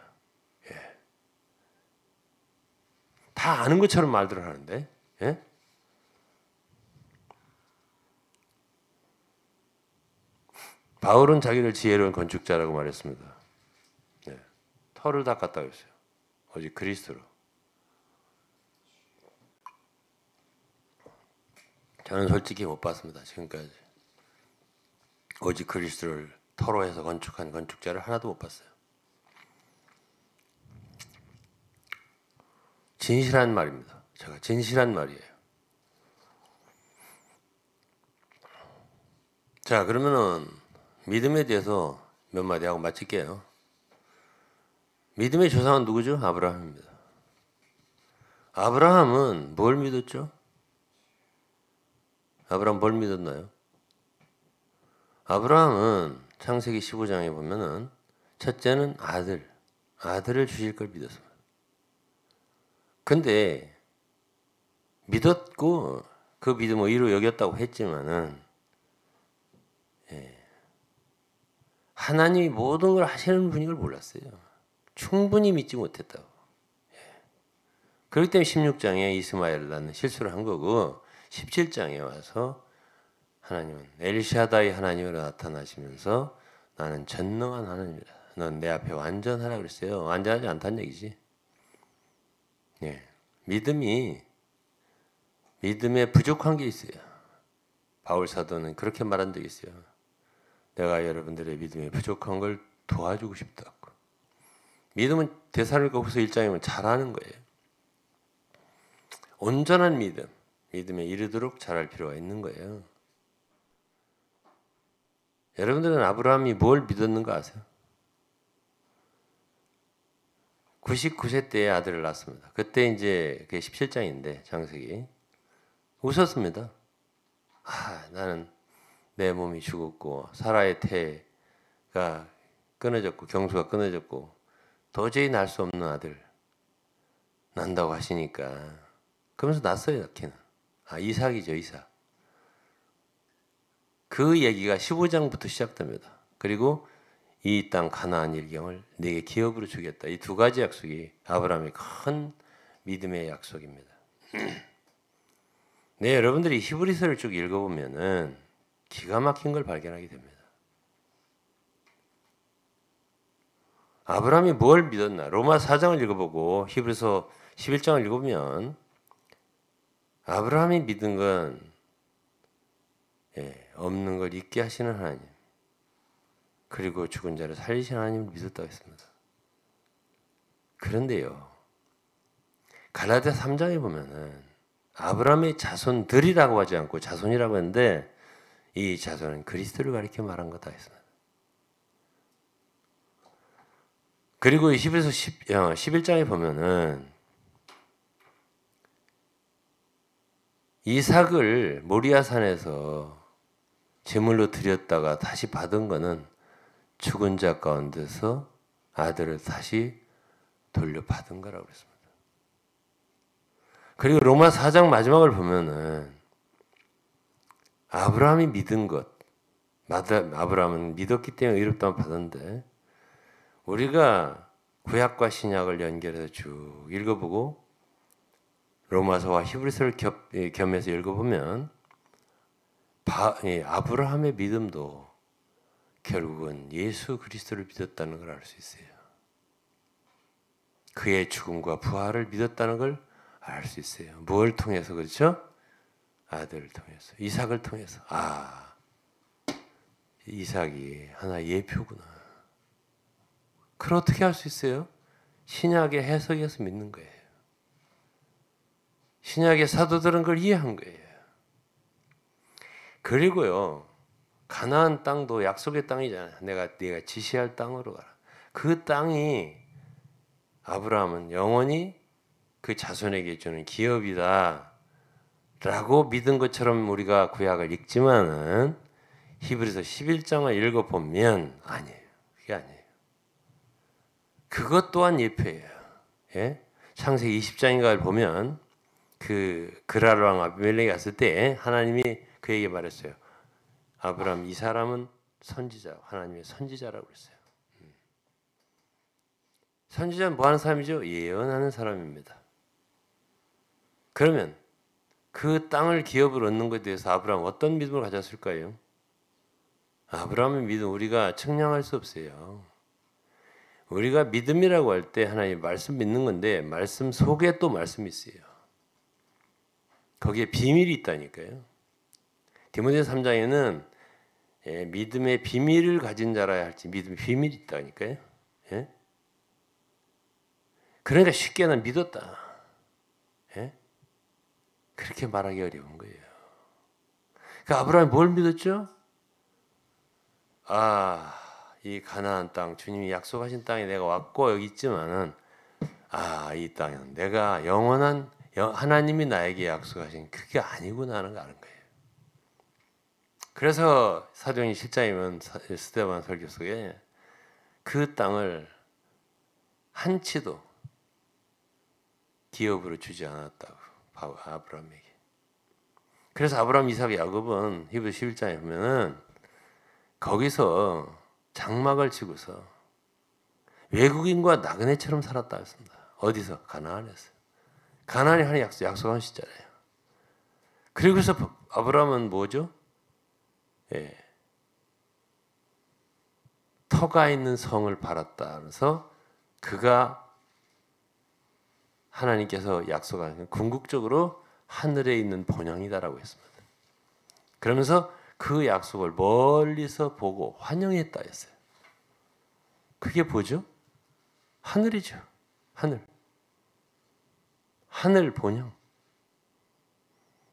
예. 다 아는 것처럼 말들을 하는데, 예? 바울은 자기를 지혜로운 건축자라고 말했습니다. 예. 터를 닦았다고 했어요. 오직 그리스도로. 저는 솔직히 못 봤습니다. 지금까지. 오직 그리스도를 터로 해서 건축한 건축자를 하나도 못 봤어요. 진실한 말입니다. 제가 진실한 말이에요. 자, 그러면은 믿음에 대해서 몇 마디 하고 마칠게요. 믿음의 조상은 누구죠? 아브라함입니다. 아브라함은 뭘 믿었죠? 아브라함 뭘 믿었나요? 아브라함은 창세기 15장에 보면은 첫째는 아들을 주실 걸 믿었습니다. 근데 믿었고 그 믿음을 의로 여겼다고 했지만은 하나님이 모든 걸 하시는 분인 걸 몰랐어요. 충분히 믿지 못했다고. 그렇기 때문에 16장에 이스마엘을 낳는 실수를 한 거고 17장에 와서 하나님은 엘샤다이 하나님으로 나타나시면서 나는 전능한 하나님이다. 넌 내 앞에 완전하라 그랬어요. 완전하지 않다는 얘기지. 예. 믿음에 부족한 게 있어요. 바울 사도는 그렇게 말한 적이 있어요. 내가 여러분들의 믿음에 부족한 걸 도와주고 싶다고. 믿음은 데살로니가후서 1장이면 잘하는 거예요. 온전한 믿음에 이르도록 잘할 필요가 있는 거예요. 여러분들은 아브라함이 뭘 믿었는가 아세요? 99세 때에 아들을 낳았습니다. 그때 이제 그게 17장인데 창세기 웃었습니다. 나는 내 몸이 죽었고 사라의 태가 끊어졌고 경수가 끊어졌고 도저히 낳을 수 없는 아들 난다고 하시니까 그러면서 낳았어요. 낳기는. 이삭이죠. 이삭. 그 얘기가 15장부터 시작됩니다. 그리고 이 땅 가나안 일경을 네게 기업으로 주겠다. 이 두 가지 약속이 아브라함의 큰 믿음의 약속입니다. 네, 여러분들이 히브리서를 쭉 읽어보면은 기가 막힌 걸 발견하게 됩니다. 아브라함이 뭘 믿었나? 로마 4장을 읽어보고 히브리서 11장을 읽으면 아브라함이 믿은 건 없는 걸 있게 하시는 하나님, 그리고 죽은 자를 살리시는 하나님을 믿었다고 했습니다. 그런데요, 갈라디아 3장에 보면은 아브라함의 자손들이라고 하지 않고 자손이라고 했는데 이 자손은 그리스도를 가리켜 말한 거다 했습니다. 그리고 히브리서 11장에 보면은 이삭을 모리아산에서 제물로 드렸다가 다시 받은 거는 죽은 자 가운데서 아들을 다시 돌려받은 거라고 그랬습니다. 그리고 로마 4장 마지막을 보면은 아브라함이 믿은 것, 아브라함은 믿었기 때문에 의롭다함을 받았는데 우리가 구약과 신약을 연결해서 쭉 읽어보고 로마서와 히브리서를 겸해서 읽어보면 아브라함의 믿음도 결국은 예수 그리스도를 믿었다는 걸 알 수 있어요. 그의 죽음과 부활을 믿었다는 걸 알 수 있어요. 뭘 통해서 그렇죠? 아들을 통해서, 이삭을 통해서. 이삭이 하나의 예표구나. 그걸 어떻게 할 수 있어요? 신약의 해석에서 믿는 거예요. 신약의 사도들은 그걸 이해한 거예요. 그리고요, 가나안 땅도 약속의 땅이잖아요. 네가 지시할 땅으로 가라. 그 땅이 아브라함은 영원히 그 자손에게 주는 기업이다 라고 믿은 것처럼 우리가 구약을 읽지만은 히브리서 11장을 읽어보면 아니에요. 그게 아니에요. 그것 또한 예표예요. 예? 창세기 20장인가를 보면 그 그랄 왕 아비멜렉이 갔을 때 하나님이 그에게 말했어요. 아브라함, 이 사람은 선지자, 하나님의 선지자라고 그랬어요. 선지자는 뭐 하는 사람이죠? 예언하는 사람입니다. 그러면 그 땅을 기업으로 얻는 것에 대해서 아브라함은 어떤 믿음을 가졌을까요? 아브라함의 믿음 우리가 측량할 수 없어요. 우리가 믿음이라고 할 때 하나님 말씀 믿는 건데 말씀 속에 또 말씀이 있어요. 거기에 비밀이 있다니까요. 디모데서 3장에는 믿음의 비밀을 가진 자라야 할지 믿음의 비밀이 있다니까요. 예? 그러니까 쉽게 난 믿었다. 예? 그렇게 말하기 어려운 거예요. 그러니까 아브라함이 뭘 믿었죠? 이 가나안 땅, 주님이 약속하신 땅에 내가 왔고 여기 있지만은 이 땅은 내가 영원한 하나님이 나에게 약속하신 그게 아니구나 하는 거 아는 거예요. 그래서 사도행전 7장이면 스데반 설교 속에 그 땅을 한치도 기업으로 주지 않았다고 아브라함에게. 그래서 아브라함, 이삭, 야곱은 히브리서 11장에 보면은 거기서 장막을 치고서 외국인과 나그네처럼 살았다 했습니다. 어디서? 가나안에서. 가나안이 하나님 약속한 시잖아요. 그리고서 아브라함은 뭐죠? 터가 있는 성을 바랐다. 그래서 그가 하나님께서 약속하신 궁극적으로 하늘에 있는 본향이다라고 했습니다. 그러면서 그 약속을 멀리서 보고 환영했다 했어요. 그게 뭐죠? 하늘이죠. 하늘 본향.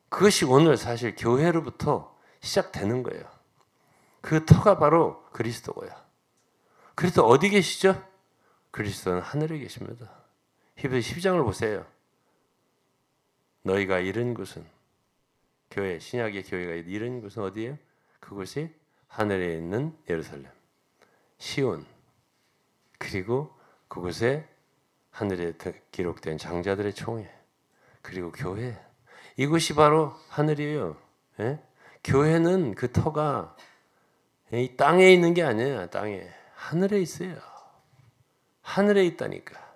그것이 오늘 사실 교회로부터 시작되는 거예요. 그 터가 바로 그리스도고요. 그리스도 어디 계시죠? 그리스도는 하늘에 계십니다. 히브리서 12장을 보세요. 너희가 이른 곳은 교회, 신약의 교회가 이른 곳은 어디예요? 그곳이 하늘에 있는 예루살렘, 시온, 그리고 그곳에 하늘에 기록된 장자들의 총회, 그리고 교회. 이곳이 바로 하늘이에요. 예? 교회는 그 터가 이 땅에 있는 게 아니에요. 땅에. 하늘에 있어요. 하늘에 있다니까.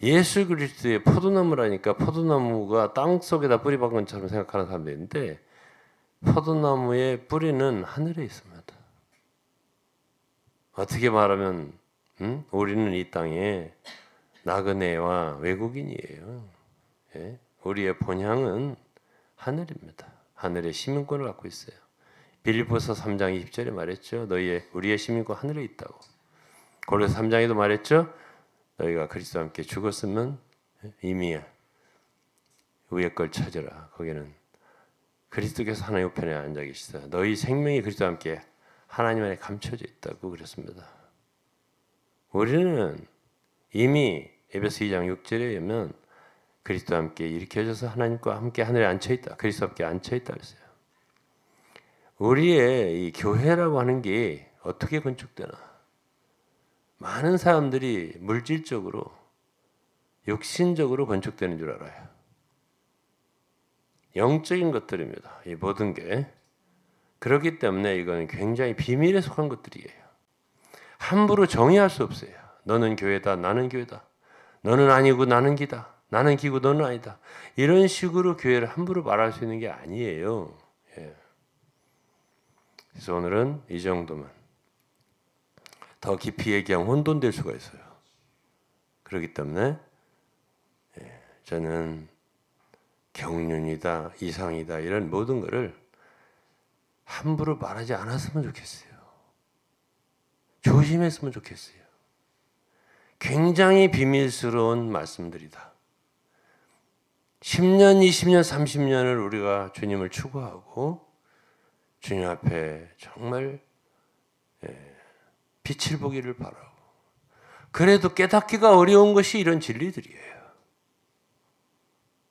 예수 그리스도의 포도나무라니까 포도나무가 땅 속에다 뿌리 박은 것처럼 생각하는 사람들이 있는데 포도나무의 뿌리는 하늘에 있습니다. 어떻게 말하면 우리는 이 땅에 나그네와 외국인이에요. 예? 우리의 본향은 하늘입니다. 하늘의 시민권을 갖고 있어요. 빌립보서 3장 20절에 말했죠. 우리의 시민권 하늘에 있다고. 고린도서 3장에도 말했죠. 너희가 그리스도와 함께 죽었으면 이미 위의 걸 찾으라. 거기는 그리스도께서 하나님 우편에 앉아 계시다. 너희 생명이 그리스도와 함께 하나님 안에 감춰져 있다고 그랬습니다. 우리는 이미 에베소 2장 6절에 보면 그리스도와 함께 일으켜져서 하나님과 함께 하늘에 앉혀있다. 그리스도와 함께 앉혀있다 그랬어요. 우리의 이 교회라고 하는 게 어떻게 건축되나? 많은 사람들이 물질적으로 육신적으로 건축되는 줄 알아요. 영적인 것들입니다. 이 모든 게. 그렇기 때문에 이거는 굉장히 비밀에 속한 것들이에요. 함부로 정의할 수 없어요. 너는 교회다, 나는 교회다. 너는 아니고 나는 기다. 나는 기고 너는 아니다. 이런 식으로 교회를 함부로 말할 수 있는 게 아니에요. 예. 그래서 오늘은 이 정도만. 더 깊이 얘기하면 혼돈될 수가 있어요. 그렇기 때문에 저는 경륜이다, 이상이다 이런 모든 것을 함부로 말하지 않았으면 좋겠어요. 조심했으면 좋겠어요. 굉장히 비밀스러운 말씀들이다. 10년, 20년, 30년을 우리가 주님을 추구하고 주님 앞에 정말 빛을 보기를 바라고 그래도 깨닫기가 어려운 것이 이런 진리들이에요.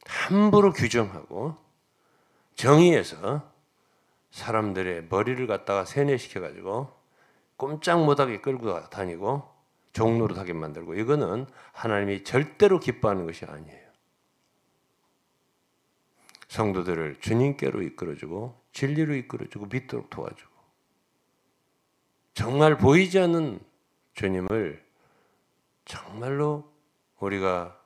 함부로 규정하고 정의해서 사람들의 머리를 갖다가 세뇌시켜가지고 꼼짝 못하게 끌고 다니고 종노릇하게 만들고 이거는 하나님이 절대로 기뻐하는 것이 아니에요. 성도들을 주님께로 이끌어주고 진리로 이끌어주고 믿도록 도와주고 정말 보이지 않는 주님을 정말로 우리가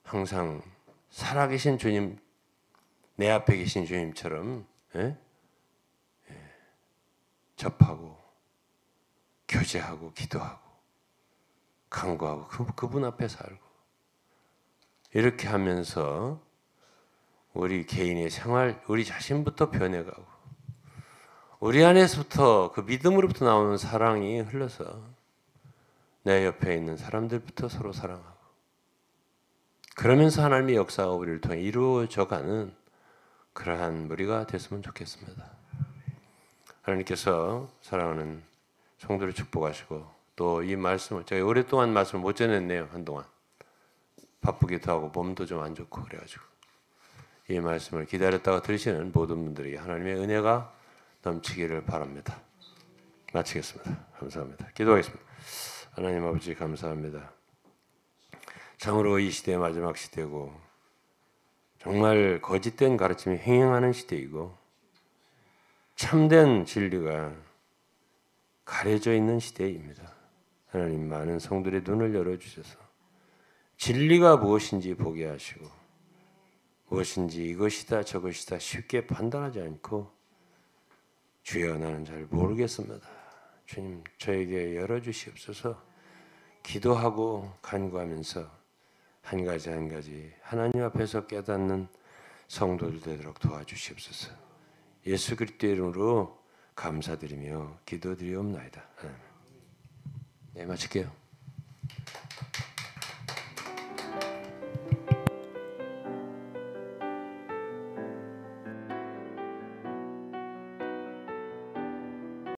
항상 살아계신 주님, 내 앞에 계신 주님처럼 접하고 교제하고 기도하고 간구하고 그분 앞에 살고 이렇게 하면서 우리 개인의 생활, 우리 자신부터 변해가고 우리 안에서부터 그 믿음으로부터 나오는 사랑이 흘러서 내 옆에 있는 사람들부터 서로 사랑하고 그러면서 하나님의 역사가 우리를 통해 이루어져가는 그러한 무리가 됐으면 좋겠습니다. 하나님께서 사랑하는 성도를 축복하시고 또 이 말씀을 제가 오랫동안 말씀을 못 전했네요. 한동안 바쁘기도 하고 몸도 좀 안 좋고 그래가지고 이 말씀을 기다렸다가 들으시는 모든 분들에게 하나님의 은혜가 넘치기를 바랍니다. 마치겠습니다. 감사합니다. 기도하겠습니다. 하나님 아버지 감사합니다. 참으로 이 시대의 마지막 시대고 정말 거짓된 가르침이 횡행하는 시대이고 참된 진리가 가려져 있는 시대입니다. 하나님 많은 성들의 눈을 열어주셔서 진리가 무엇인지 보게 하시고 무엇인지 이것이다 저것이다 쉽게 판단하지 않고 주여 나는 잘 모르겠습니다. 주님 저에게 열어주시옵소서. 기도하고 간구하면서 한 가지 한 가지 하나님 앞에서 깨닫는 성도들 되도록 도와주시옵소서. 예수 그리스도의 이름으로 감사드리며 기도드리옵나이다. 네, 마칠게요.